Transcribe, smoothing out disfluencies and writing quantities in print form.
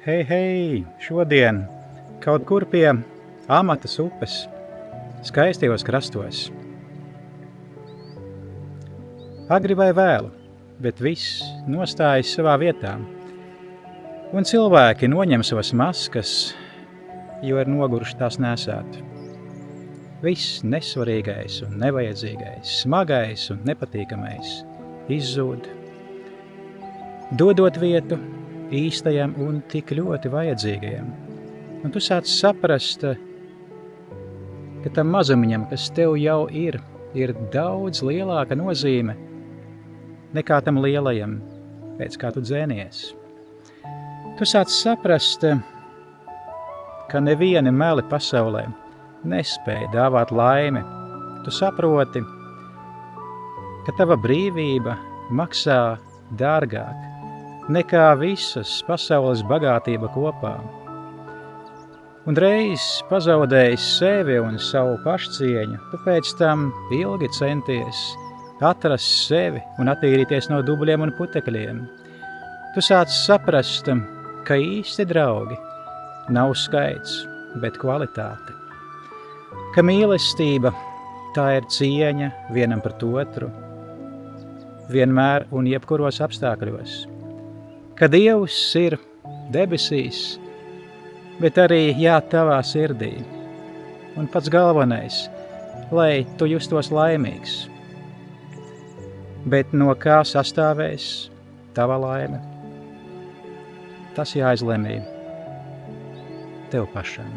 Hei, hei! Šodien kaut kur pie Amatas upes, skaistajos krastos. Agri vai vēlu, bet viss nostājas savā vietā. Un cilvēki noņem savas maskas, jo ir noguruši tās nesāt. Viss nesvarīgais un nevajadzīgais, smagais un nepatīkamais izzūd, dodot vietu īstajam un tik ļoti vajadzīgajam. Un tu sāc saprast, ka tam mazumiņam, kas tev jau ir daudz lielāka nozīme nekā tam lielajam, pēc kā tu dzēnies. Tu sāc saprast, ka nevieni meli pasaulē nespēja dāvāt laimi. Tu saproti, ka tava brīvība maksā dārgāk nekā visas pasaules bagātība kopā. Un reiz pazaudējis sevi un savu pašcieņu, tu pēc tam ilgi centies atrast sevi un attīrīties no dubļiem un putekļiem. Tu sāc saprast, ka īsti draugi nav skaits, bet kvalitāte. Ka mīlestība tā ir cieņa vienam pret otru, vienmēr un jebkuros apstākļos. Ka Dievs ir debesīs, bet arī tavā sirdī. Un pats galvenais, lai tu justos laimīgs. Bet no kā sastāvēs tava laime? Tas jāizlemj tev pašam.